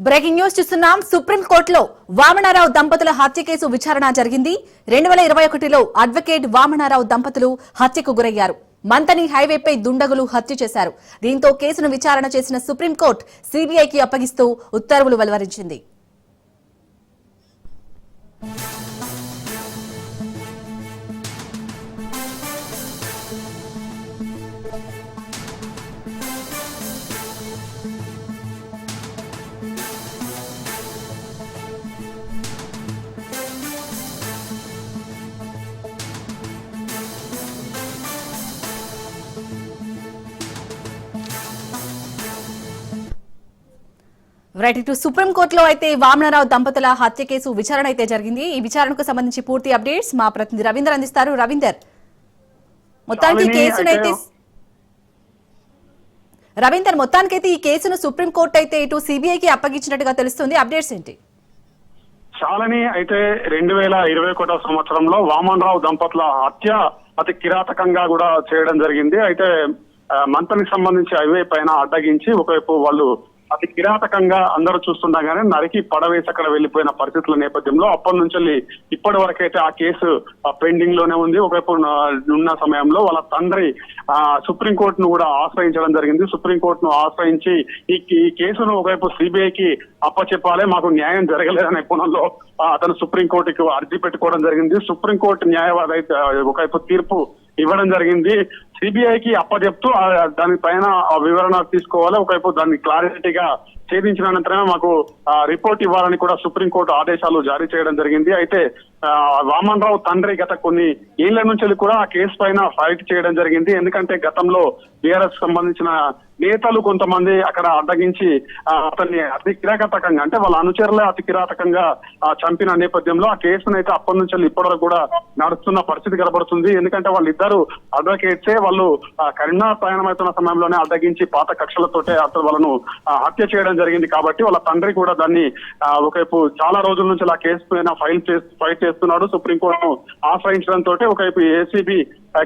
Breaking news చూస్తున్నాం. సుప్రీంకోర్టులో వామనారావు దంపతుల హత్య కేసు విచారణ జరిగింది. 2021లో అడ్వకేట్ వామనారావు దంపతులు హత్యకు గురయ్యారు. మంతని హైవేపై దుండగులు హత్య చేశారు. దీంతో కేసును విచారణ చేసిన సుప్రీంకోర్టు సీబీఐకి అప్పగిస్తూ ఉత్తర్వులు వెలువరించింది. రైట్, ఇటు సుప్రీంకోర్టులో అయితే వామనరావు దంపతుల హత్య కేసు విచారణ అయితే జరిగింది. ఈ విచారణకు సంబంధించి పూర్తి అప్డేట్స్ మా ప్రతినిధి రవీందర్ అందిస్తారు. రవీందర్, మొత్తానికి ఈ కేసును సుప్రీంకోర్టు అయితే ఇటు సిబిఐకి అప్పగించినట్టుగా తెలుస్తుంది. అప్డేట్స్ ఏంటి? శాలిని అయితే 2021 సంవత్సరంలో వామనరావు దంపతుల హత్య అతి కిరాతకంగా కూడా చేయడం జరిగింది. అయితే మంతనికి సంబంధించి హైవే పైన అడ్డగించి ఒకవైపు వాళ్ళు అతి కిరాతకంగా అందరూ చూస్తుండగానే నరికి పడవేసి అక్కడ వెళ్లిపోయిన పరిస్థితుల నేపథ్యంలో అప్పటి నుంచి ఇప్పటి వరకైతే ఆ కేసు పెండింగ్ లోనే ఉంది. ఒకవైపు ఉన్న సమయంలో వాళ్ళ తండ్రి సుప్రీంకోర్టును కూడా ఆశ్రయించడం జరిగింది. సుప్రీంకోర్టును ఆశ్రయించి ఈ కేసును ఒకవైపు సిబిఐకి అప్పచెప్పాలి, మాకు న్యాయం జరగలేదనే కోణంలో అతను సుప్రీంకోర్టుకు అర్జీ పెట్టుకోవడం జరిగింది. సుప్రీంకోర్టు న్యాయవాది అయితే ఒకవైపు తీర్పు ఇవ్వడం జరిగింది. సిబిఐకి అప్పచెప్తూ దానిపైన వివరణ తీసుకోవాలి, ఒకవైపు దాన్ని క్లారిటీగా ఛేదించిన అనంతరమే మాకు రిపోర్ట్ ఇవ్వాలని కూడా సుప్రీంకోర్టు ఆదేశాలు జారీ చేయడం జరిగింది. అయితే వామనరావు తండ్రి గత కొన్ని ఏళ్ల నుంచి కూడా ఆ కేసు పైన ఫైట్ చేయడం జరిగింది. ఎందుకంటే గతంలో బీఆర్ఎస్ సంబంధించిన నేతలు కొంతమంది అక్కడ అడ్డగించి అతన్ని అతి కిరాతకంగా, అంటే వాళ్ళ అనుచరులే అతి కిరాతకంగా చంపిన నేపథ్యంలో ఆ కేసును అయితే అప్పటి నుంచి ఇప్పటి వరకు కూడా నడుస్తున్న పరిస్థితి కనబడుతుంది. ఎందుకంటే వాళ్ళిద్దరు అడ్వకేట్సే, వాళ్ళు కరీంనగర్ ప్రయాణమవుతున్న సమయంలోనే అడ్డగించి పాత కక్షలతోటే అతను వాళ్ళను హత్య చేయడం జరిగింది. కాబట్టి వాళ్ళ తండ్రి కూడా దాన్ని ఒకవైపు చాలా రోజుల నుంచి ఆ కేసు పైన ఫైట్ చేస్తున్నాడు. సుప్రీంకోర్టును ఆశ్రయించడంతో ఒకవైపు ఏసీబీ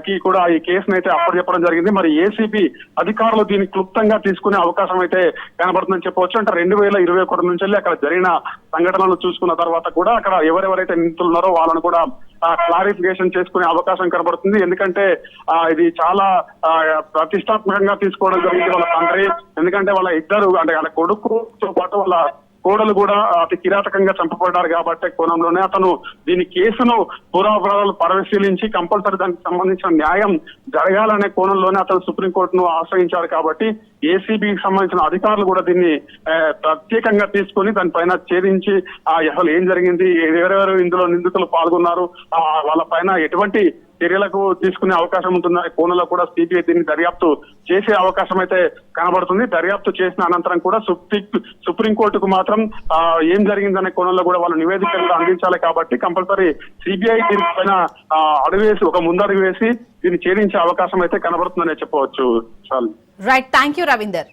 కి కూడా ఈ కేసును అయితే అప్పచెప్పడం జరిగింది. మరి ఏసీబీ అధికారులు దీన్ని క్లుప్తంగా తీసుకునే అవకాశం అయితే కనబడుతుందని చెప్పవచ్చు. అంటే 2021 నుంచి అక్కడ జరిగిన సంఘటనలు చూసుకున్న తర్వాత కూడా అక్కడ ఎవరెవరైతే నిందితులు ఉన్నారో వాళ్ళను కూడా క్లారిఫికేషన్ చేసుకునే అవకాశం కనబడుతుంది. ఎందుకంటే ఇది చాలా ప్రతిష్టాత్మకంగా తీసుకోవడం జరిగింది వాళ్ళ తండ్రి. ఎందుకంటే వాళ్ళ ఇద్దరు, అంటే వాళ్ళ కొడుకుతో పాటు వాళ్ళ కోడలు కూడా అతి కిరాతకంగా చంపబడ్డారు కాబట్టి కోణంలోనే అతను దీని కేసును పూర్వాపరాలు పరిశీలించి కంపల్సరీ దానికి సంబంధించిన న్యాయం జరగాలనే కోణంలోనే అతను సుప్రీంకోర్టును ఆశ్రయించారు. కాబట్టి ఏసీబీకి సంబంధించిన అధికారులు కూడా దీన్ని ప్రత్యేకంగా తీసుకుని దానిపైన ఛేదించి అసలు ఏం జరిగింది, ఎవరెవరు ఇందులో నిందితులు పాల్గొన్నారు, వాళ్ళ పైన ఎటువంటి చర్యలకు తీసుకునే అవకాశం ఉంటుందనే కోణంలో కూడా సిబిఐ దీన్ని దర్యాప్తు చేసే అవకాశం అయితే కనబడుతుంది. దర్యాప్తు చేసిన అనంతరం కూడా సుప్రీంకోర్టుకు మాత్రం ఏం జరిగిందనే కోణంలో కూడా వాళ్ళు నివేదికలు అందించాలి. కాబట్టి కంపల్సరీ సిబిఐ దీనిపైన ముందడుగు వేసి దీన్ని ఛేదించే అవకాశం అయితే కనబడుతుందనే చెప్పవచ్చు. Right, thank you Ravinder.